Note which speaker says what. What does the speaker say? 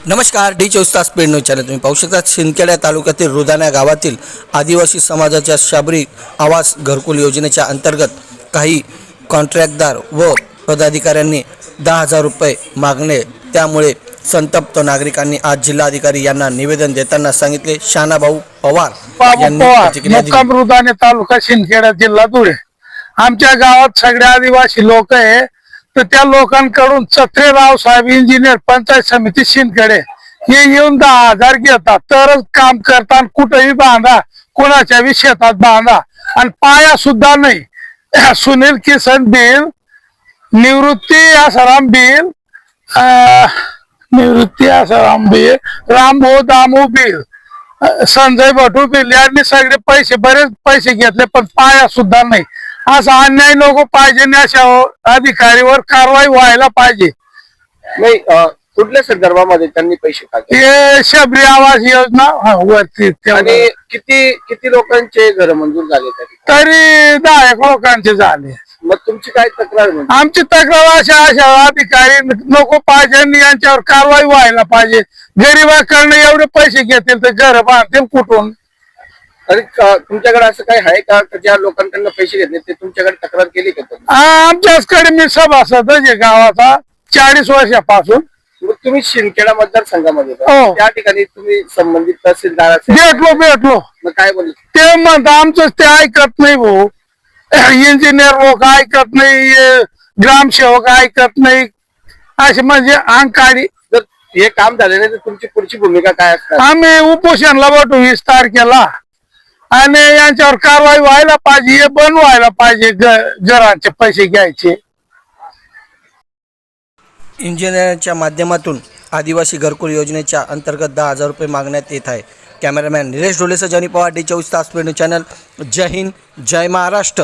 Speaker 1: नमस्कार, डी 24 तास paid news channel तुम्ही पाहू शकता। शिंदखेडा तालुक्यातील रुदाना गावातील आदिवासी समाजाच्या शाबरी आवास घरकुल योजनेच्या अंतर्गत काही कॉन्ट्रॅक्टदार व पदाधिकाऱ्यांनी 10,000 रुपये मागणे, त्यामुळे संतप्त नागरिकांनी आज जिल्हाधिकारी यांना निवेदन देताना सांगितले। शानाभाऊ पवार यांनी प्रतिक्रिया दिली।
Speaker 2: मुक्काम रुदाना तालुका शिंदखेडा जिल्हा धुळे। आमच्या गावात सगळे आदिवासी लोक आहे, तर त्या लोकांकडून चत्रेराव साहेब इंजिनियर पंचायत समिती शिंदखेडे हे येऊन 10,000 घेतात, तरच काम करतात। कुठेही बांधा, कोणाच्या शेतात बांधा, आणि पाया सुद्धा नाही। सुनील किसन बिल, निवृत्ती आसाराम बिल, रामभाऊ दामू बिल, संजय भटू बिल यांनी सगळे पैसे, बरेच पैसे घेतले, पण पाया सुद्धा नाही। असा अन्याय नको पाहिजे, अशा अधिकारीवर कारवाई व्हायला पाहिजे।
Speaker 3: नाही, कुठल्या संदर्भामध्ये त्यांनी पैसे टाकले?
Speaker 2: हे शबरी आवास योजना वरती
Speaker 3: आणि किती लोकांचे घर मंजूर झाले
Speaker 2: तरी 10 लोकांचे झाले।
Speaker 3: मग तुमची काय तक्रार?
Speaker 2: आमची तक्रार अशा अधिकारी नको पाहिजे आणि यांच्यावर कारवाई व्हायला पाहिजे। गरीबाकडनं एवढे पैसे घेतील तर घर बांधतील कुठून?
Speaker 3: आणि तुमच्याकडे असं काही आहे का, ज्या लोकांकडनं पैसे घेतले ते तुमच्याकडे तक्रार केली का?
Speaker 2: आमच्याकडे मी सभासद आहे गावाचा 40 वर्षापासून।
Speaker 3: मग तुम्ही शिंदखेडा मतदारसंघामध्ये
Speaker 2: हो।
Speaker 3: त्या ठिकाणी तुम्ही संबंधित तहसीलदार
Speaker 2: भेटलो।
Speaker 3: मग काय बोलले
Speaker 2: ते म्हणत आमचं ते ऐकत नाही भाऊ, इंजिनियर लोक ऐकत नाही, ग्रामसेवक ऐकत नाही, असे म्हणजे अंगकाडी।
Speaker 3: जर हे काम झाले नाही तर तुमची पुढची भूमिका काय असणार?
Speaker 2: आम्ही उपोषणला बसू 20 तारखेला, आणि यांच्यावर कारवाई व्हायला पाहिजे, हे बंद व्हायला पाहिजे घरांचे पैसे घ्यायचे।
Speaker 1: इंजिनिअरच्या माध्यमातून आदिवासी घरकुल योजनेच्या अंतर्गत 10,000 रुपये मागण्यात येत आहे। कॅमेरामॅन निलेश ढोलेसह जनी पवार, डी 24 तास पेड न्यूज चॅनल। जय हिंद, जय महाराष्ट्र।